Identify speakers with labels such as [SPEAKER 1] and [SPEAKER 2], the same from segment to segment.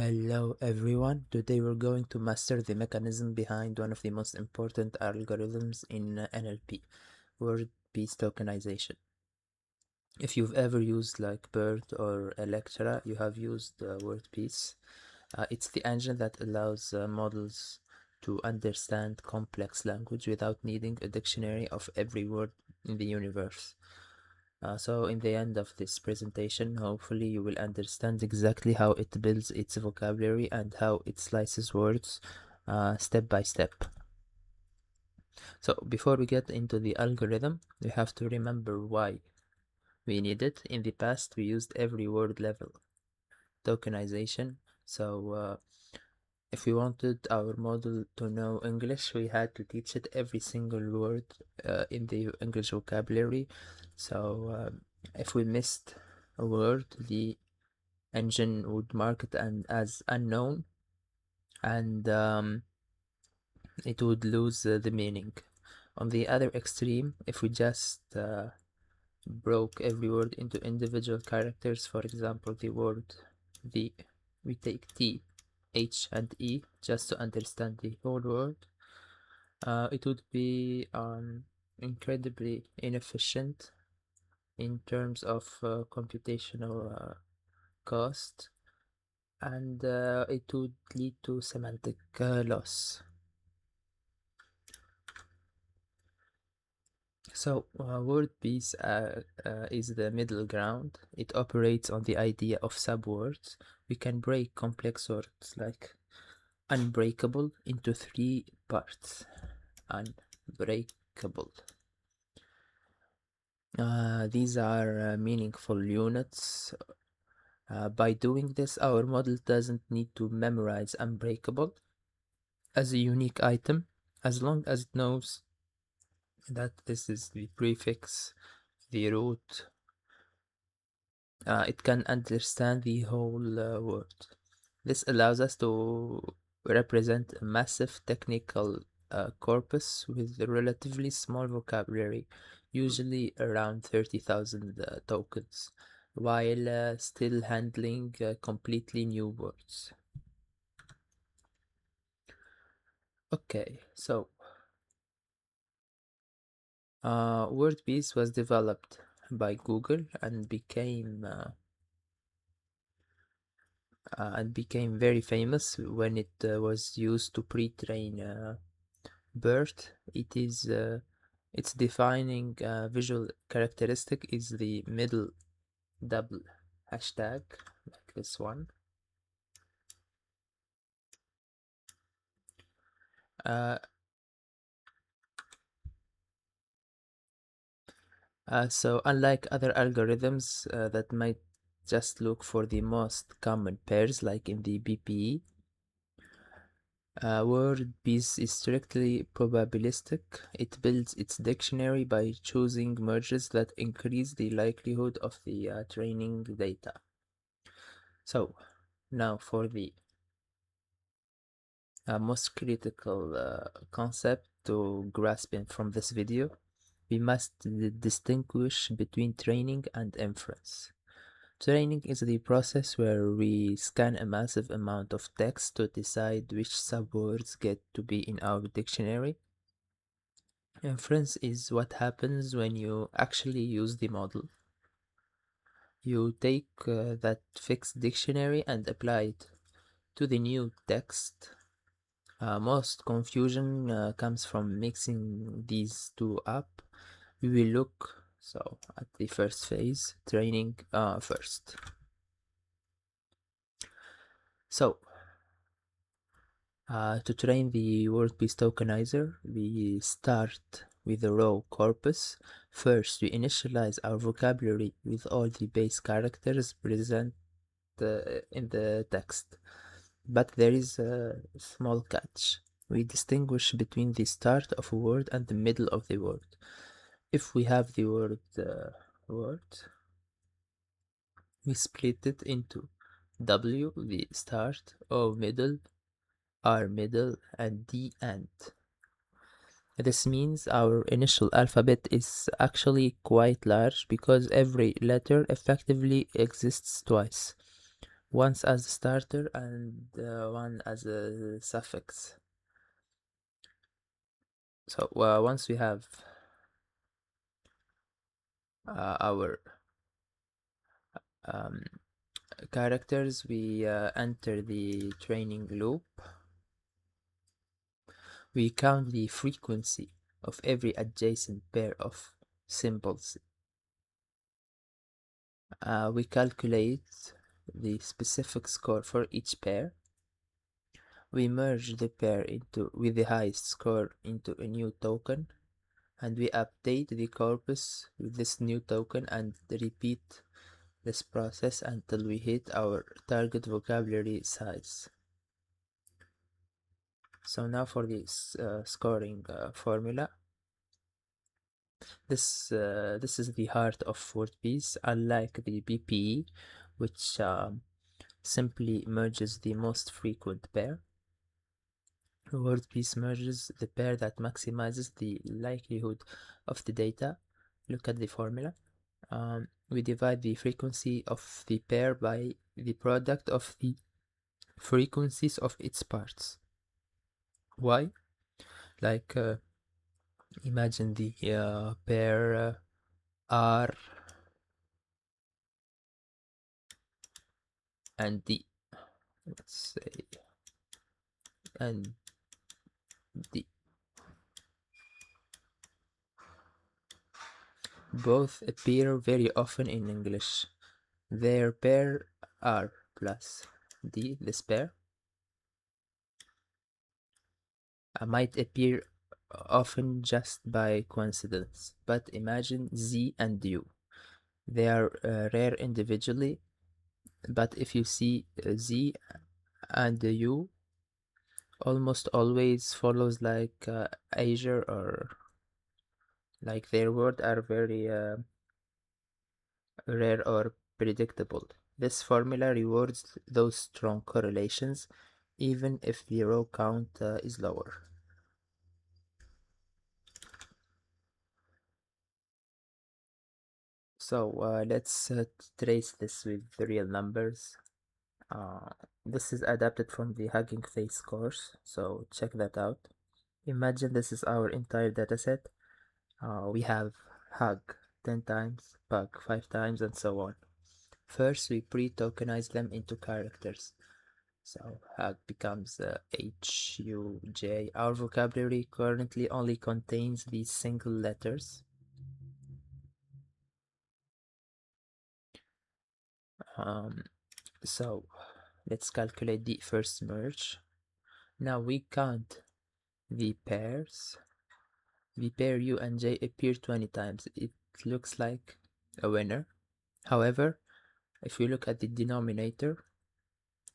[SPEAKER 1] Hello everyone, today we're going to master the mechanism behind one of the most important algorithms in NLP, WordPiece Tokenization. If you've ever used like BERT or Electra, you have used WordPiece. It's the engine that allows models to understand complex language without needing a dictionary of every word in the universe. So in the end of this presentation, hopefully you will understand exactly how it builds its vocabulary and how it slices words step by step. So before we get into the algorithm, we have to remember why we need it. In the past, we used every word level tokenization. So if we wanted our model to know English, we had to teach it every single word in the English vocabulary. So if we missed a word, the engine would mark it as unknown, and it would lose the meaning. On the other extreme, if we just broke every word into individual characters, for example, the word the, we take T, H, and E just to understand the whole word, it would be incredibly inefficient in terms of computational cost, and it would lead to semantic loss. So WordPiece is the middle ground. It operates on the idea of subwords. We can break complex words like unbreakable into 3 parts. Unbreakable. These are meaningful units. By doing this, our model doesn't need to memorize unbreakable as a unique item, as long as it knows that this is the prefix, the root. It can understand the whole word. This allows us to represent a massive technical corpus with a relatively small vocabulary, usually around 30,000 tokens, while still handling completely new words. Okay, so WordPiece was developed by Google and became very famous when it was used to pre-train BERT. Its defining visual characteristic is the middle double hashtag, like this one. So unlike other algorithms that might just look for the most common pairs like in the BPE, WordPiece is strictly probabilistic. It builds its dictionary by choosing merges that increase the likelihood of the training data. So now for the most critical concept to grasp from this video, we must distinguish between training and inference. Training is the process where we scan a massive amount of text to decide which subwords get to be in our dictionary. Inference is what happens when you actually use the model. You take that fixed dictionary and apply it to the new text. Most confusion comes from mixing these two up. We will look at the first phase, training first. So to train the WordPiece tokenizer, we start with a raw corpus. First, we initialize our vocabulary with all the base characters present in the text. But there is a small catch. We distinguish between the start of a word and the middle of the word. If we have the word we split it into W, the start, O, middle, R, middle, and D, end. This means our initial alphabet is actually quite large because every letter effectively exists twice. once as a starter and one as a suffix. So once we have our um, characters, we enter the training loop. We count the frequency of every adjacent pair of symbols. We calculate the specific score for each pair. We merge the pair with the highest score into a new token, and we update the corpus with this new token and repeat this process until we hit our target vocabulary size. So now for this scoring formula. This is the heart of WordPiece, unlike the BPE, which simply merges the most frequent pair. WordPiece merges the pair that maximizes the likelihood of the data. Look at the formula. We divide the frequency of the pair by the product of the frequencies of its parts. Why? Like, imagine the pair R and D. Let's say, and D. Both appear very often in English. Their pair R plus D, this pair, might appear often just by coincidence, but imagine Z and U. They are rare individually, but if you see Z and U, almost always follows like Azure, or like their words are very rare or predictable. This formula rewards those strong correlations, even if the row count is lower. So let's trace this with the real numbers. This is adapted from the Hugging Face course, so check that out. Imagine this is our entire dataset. We have hug 10 times, bug 5 times, and so on. First, we pre-tokenize them into characters. So hug becomes H, U, J. Our vocabulary currently only contains these single letters. So let's calculate the first merge. Now we count the pairs. The pair U and J appear 20 times. It looks like a winner. However, if you look at the denominator,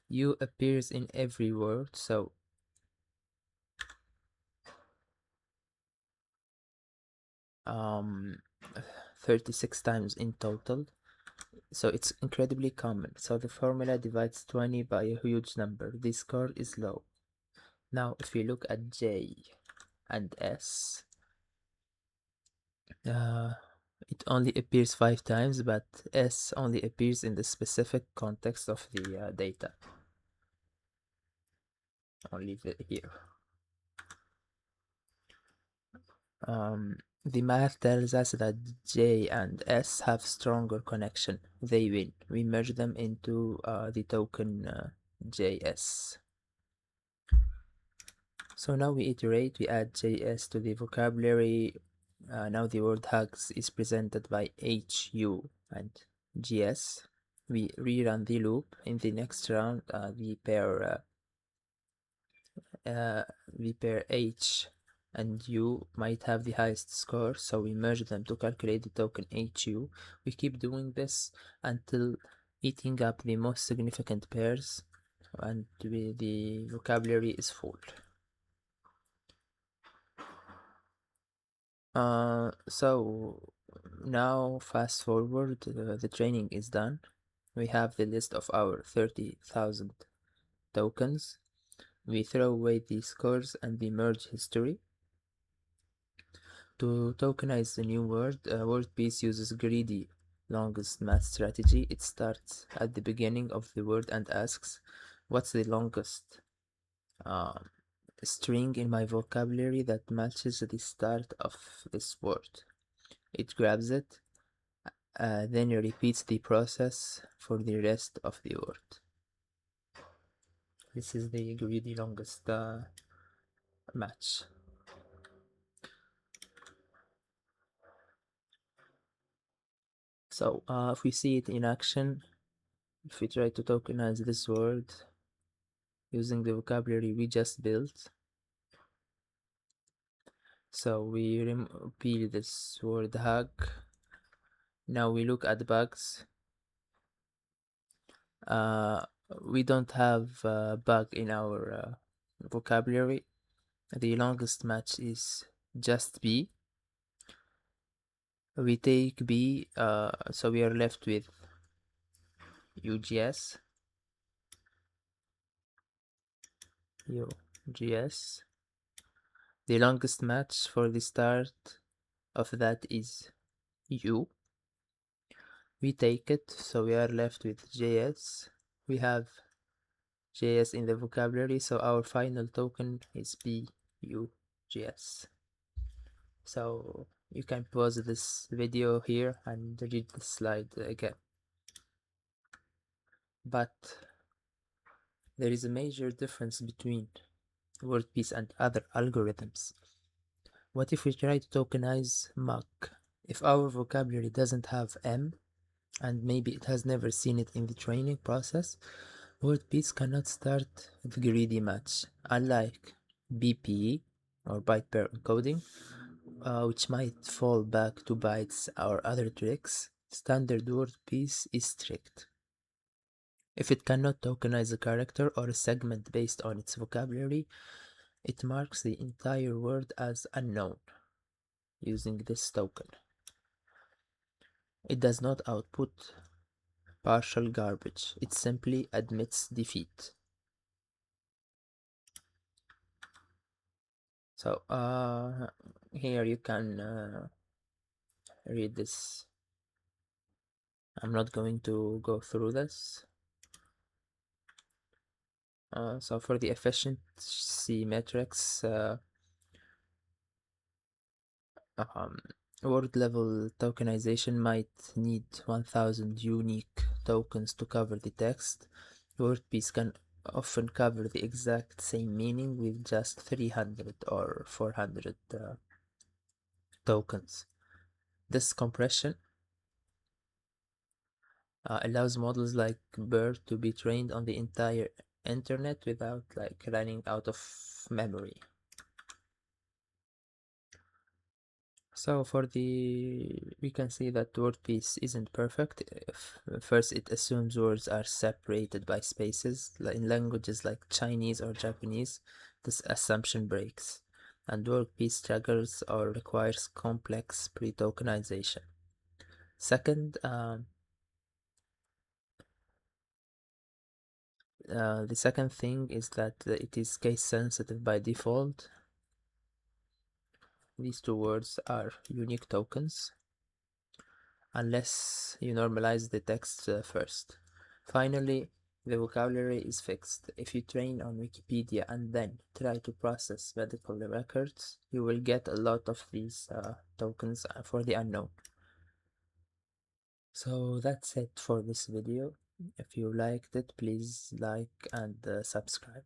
[SPEAKER 1] U appears in every word, so 36 times in total. So it's incredibly common. So the formula divides 20 by a huge number. The score is low. Now, if you look at J and S, it only appears 5 times, but S only appears in the specific context of the data. I'll leave it here. The math tells us that J and S have stronger connection. They win. We merge them into the token JS. So now we iterate, we add JS to the vocabulary. Now the word hugs is presented by HU and GS. We rerun the loop. In the next round, the pair H and U might have the highest score, so we merge them to calculate the token HU. We keep doing this until eating up the most significant pairs, and the vocabulary is full. So now fast forward, the training is done. We have the list of our 30,000 tokens. We throw away the scores and the merge history. To tokenize the new word, WordPiece uses greedy longest match strategy. It starts at the beginning of the word and asks, what's the longest string in my vocabulary that matches the start of this word? It grabs it, then it repeats the process for the rest of the word. This is the greedy longest match. So if we see it in action, if we try to tokenize this word using the vocabulary we just built, so we repeal this word hug. Now we look at bugs. We don't have a bug in our vocabulary. The longest match is just B. We take B, so we are left with UGS. UGS. The longest match for the start of that is U. We take it, so we are left with JS. We have JS in the vocabulary, so our final token is BUJS. So you can pause this video here and read the slide again. But there is a major difference between WordPiece and other algorithms. What if we try to tokenize mug? If our vocabulary doesn't have M, and maybe it has never seen it in the training process, WordPiece cannot start the greedy match, unlike BPE or byte pair encoding, which might fall back to bytes or other tricks. Standard WordPiece is strict. If it cannot tokenize a character or a segment based on its vocabulary, it marks the entire word as unknown using this token. It does not output partial garbage, it simply admits defeat. So here you can read this. I'm not going to go through this. So for the efficiency metrics, word level tokenization might need 1000 unique tokens to cover the text. WordPiece can often cover the exact same meaning with just 300 or 400 tokens. This compression allows models like BERT to be trained on the entire internet without running out of memory. So we can see that WordPiece isn't perfect. First, it assumes words are separated by spaces. In languages like Chinese or Japanese, this assumption breaks, and WordPiece struggles or requires complex pre-tokenization. Second, the second thing is that it is case sensitive by default. These two words are unique tokens unless you normalize the text first. Finally, the vocabulary is fixed. If you train on Wikipedia and then try to process medical records, you will get a lot of these tokens for the unknown. So that's it for this video. If you liked it, please like and subscribe.